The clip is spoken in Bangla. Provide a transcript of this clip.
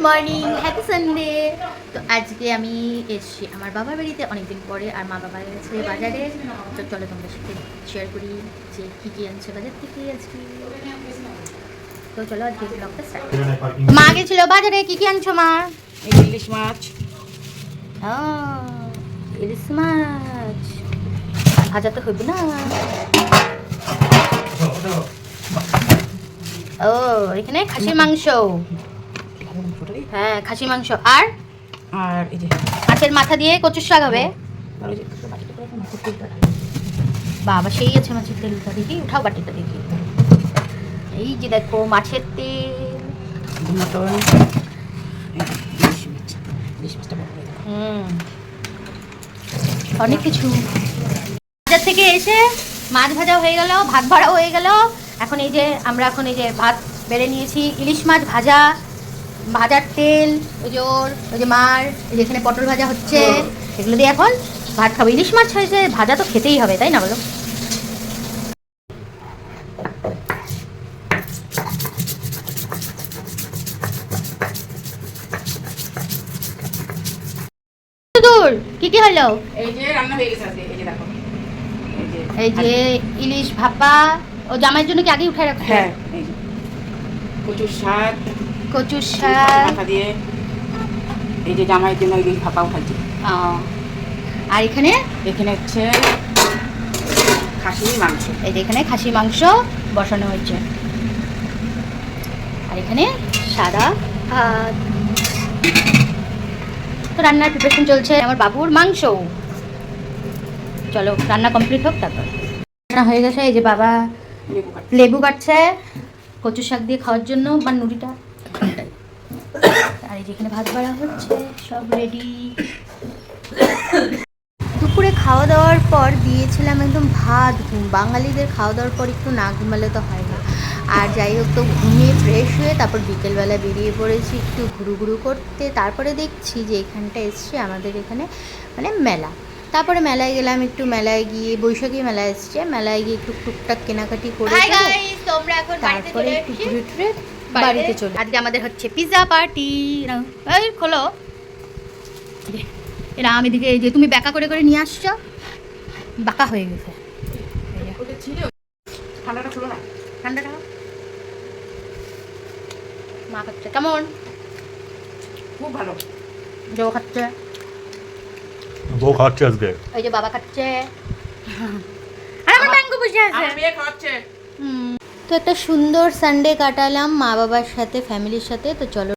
Morning, happy Sunday. তো আজকে আমি এসেছি আমার বাবার বাড়িতে অনেকদিন পরে, আর মা বাবা গেছে বাজারে। তো চলো তোমাদের সাথে শেয়ার করি যে কী কী আনছে বাজার থেকে আজকে। তো চলো আজকে ব্লগটা স্টার্ট। মা গেছিল বাজারে, কী কী আনছো মা? ইলিশ মাছ, ও ইলিশ মাছ ভাজা তো হবে না। ও এখানে খাসির মাংস, হ্যাঁ খাসি মাংস, আর আর এই যে মাছের মাথা দিয়ে কচুর শাক হবে। আর ওই যে বাবা সেই আছে মাছের তেলটা, দেখি উঠাও বাটিটা দেখি। এই যে দেখো মাছের তেল, মটন, ইলিশ মাছটা বড় হয়ে গেল। অনেক কিছু। বাজার থেকে এসে মাছ ভাজা হয়ে গেল, ভাত ভাড়া হয়ে গেল। এখন এই যে আমরা এখন এই যে ভাত বেড়ে নিয়েছি, ইলিশ মাছ ভাজা, ভাজার তেল, ওই যে ওই যে মার, এই যে এখানে পটল ভাজা হচ্ছে, এগুলো দিয়ে এখন ভাত খাবো। ইলিশ মাছ হয়েছে ভাজা তো খেতেই হবে, তাই না বলো? দূর কি কি হলো? এই যে রান্না হয়ে গেছে আজকে, এই যে দেখো, এই যে ইলিশ ভাপা, ও জামাইয়ের জন্য কি আগে উঠে রাখছো? হ্যাঁ, এই যে কচুর শাক, কচুর শাক, মাথা দিয়ে, এই যে জামাইয়ের জন্য ইলিশ ভাপাও খাচ্ছি। আর এখানে এখানে হচ্ছে খাসির মাংস, এই যে এখানে খাসি মাংস বসানো হয়েছে, আর এখানে সাদা ভাত। তো রান্নার প্রিপারেশন চলছে আমার বাবুর মাংস। চলো রান্না কমপ্লিট হোক তারপর। রান্না হয়ে গেছে, এই যে বাবা লেবু কাটছি। লেবু কাটছে কচু শাক দিয়ে খাওয়ার জন্য, বা নুড়িটা। আর এই যেখানে ভাত বাড়া হচ্ছে, সব রেডি। দুপুরে খাওয়া দাওয়ার পর দিয়েছিলাম একদম ভাত ঘুম। বাঙালিদের খাওয়া দাওয়ার পর একটু না ঘুমালে তো হয় না। আর যাই হোক, তো ঘুমিয়ে ফ্রেশ হয়ে তারপর বিকেলবেলা বেরিয়ে পড়েছি একটু ঘুরু ঘুরু করতে। তারপরে দেখছি যে এখানটা এসছে আমাদের এখানে মানে মেলা। তারপরে মেলায় গেলাম, একটু মেলায় গিয়ে, বৈশাখী মেলা এসছে, মেলায় গিয়ে একটু টুকটাক কেনাকাটি করে তারপরে একটু ঘুরে টুরে বাড়িতে চলে। আজকে আমাদের হচ্ছে পিৎজা পার্টি। এই খোলো, এরা আমি দিকে, এই যে তুমি ব্যাকা করে করে নিয়ে আসছো, বাঁকা হয়ে গেছে। ওটা ছিল, ঠান্ডাটা খুলো না। ঠান্ডাটা মা খাচ্ছে কেমন? খুব ভালো। জো খাচ্ছে, বউ খাচ্ছে আজকে। ওই যে বাবা খাচ্ছে, আর আমার ব্যাঙ্গো বসে আছে। আমার মেয়ে খাওয়াচ্ছে। তো একটা সুন্দর সানডে কাটালাম মা বাবার সাথে, ফ্যামিলির সাথে। তো চলো